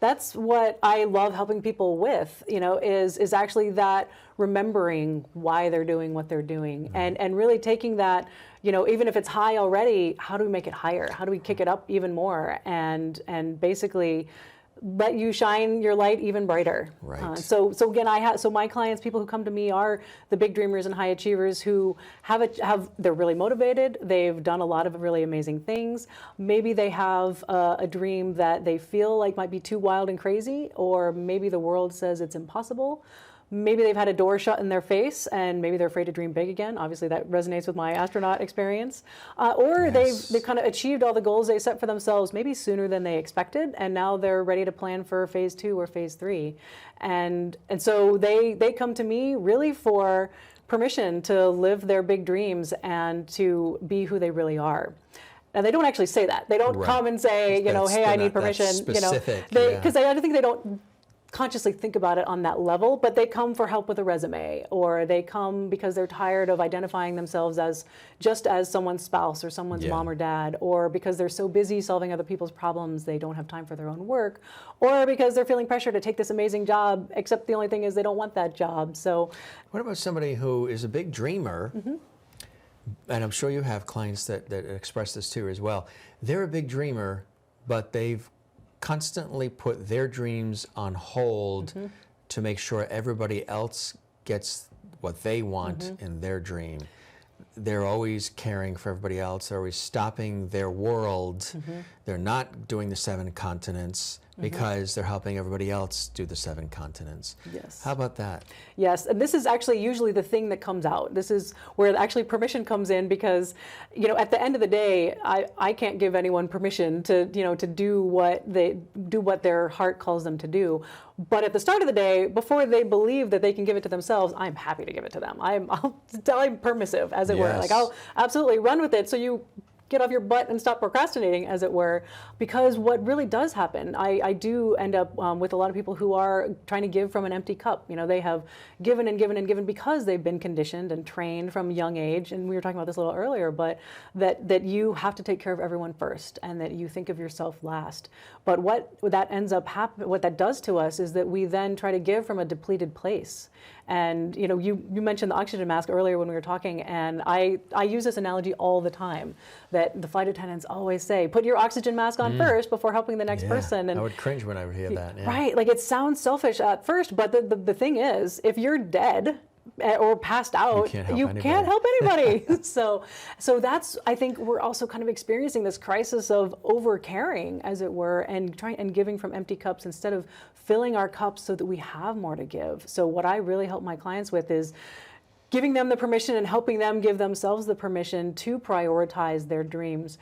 that's what I love helping people with, is actually that remembering why they're doing what they're doing, and really taking that, even if it's high already, how do we make it higher? How do we kick it up even more? And basically let you shine your light even brighter. Right. So again, my clients, people who come to me, are the big dreamers and high achievers who they're really motivated. They've done a lot of really amazing things. Maybe they have a dream that they feel like might be too wild and crazy, or maybe the world says it's impossible. Maybe they've had a door shut in their face and maybe they're afraid to dream big again. Obviously that resonates with my astronaut experience. Or Yes. they've kind of achieved all the goals they set for themselves maybe sooner than they expected, and now they're ready to plan for phase 2 or phase 3. And so they come to me really for permission to live their big dreams and to be who they really are. And they don't actually say that. They don't come and say, hey, I need permission. Specific, Because I think they don't consciously think about it on that level, but they come for help with a resume, or they come because they're tired of identifying themselves as just as someone's spouse or someone's mom or dad, or because they're so busy solving other people's problems they don't have time for their own work, or because they're feeling pressure to take this amazing job, except the only thing is they don't want that job. So what about somebody who is a big dreamer, and I'm sure you have clients that express this too as well. They're a big dreamer, but they've constantly put their dreams on hold to make sure everybody else gets what they want in their dream. They're always caring for everybody else. They're always stopping their world. They're not doing the 7 continents because they're helping everybody else do the 7 continents. Yes. How about that? Yes, and this is actually usually the thing that comes out. This is where actually permission comes in, because at the end of the day, I can't give anyone permission to to do what their heart calls them to do. But at the start of the day, before they believe that they can give it to themselves, I'm happy to give it to them. I'm permissive, as it were. Like, I'll absolutely run with it, so you get off your butt and stop procrastinating, as it were. Because what really does happen, I do end up with a lot of people who are trying to give from an empty cup. They have given and given and given because they've been conditioned and trained from a young age. And we were talking about this a little earlier, but that you have to take care of everyone first, and that you think of yourself last. But what that does to us is that we then try to give from a depleted place. And you mentioned the oxygen mask earlier when we were talking, and I use this analogy all the time, that the flight attendants always say, put your oxygen mask on first before helping the next person. And I would cringe when I would hear that. Yeah. Right, like it sounds selfish at first, but the thing is, if you're dead or passed out, you can't help anybody. So that's, I think we're also kind of experiencing this crisis of over caring, as it were, and giving from empty cups instead of filling our cups so that we have more to give. So what I really help my clients with is giving them the permission and helping them give themselves the permission to prioritize their dreams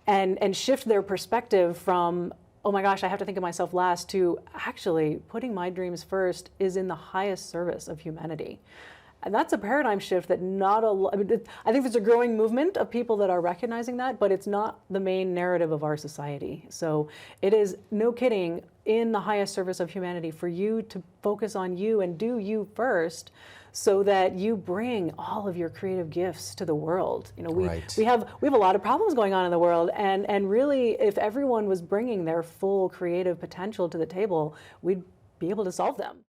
and shift their perspective from, oh my gosh, I have to think of myself last, to actually putting my dreams first is in the highest service of humanity. And that's a paradigm shift that I think there's a growing movement of people that are recognizing that, but it's not the main narrative of our society. So it is, no kidding, in the highest service of humanity for you to focus on you and do you first, so that you bring all of your creative gifts to the world. We have a lot of problems going on in the world, and really, if everyone was bringing their full creative potential to the table, we'd be able to solve them.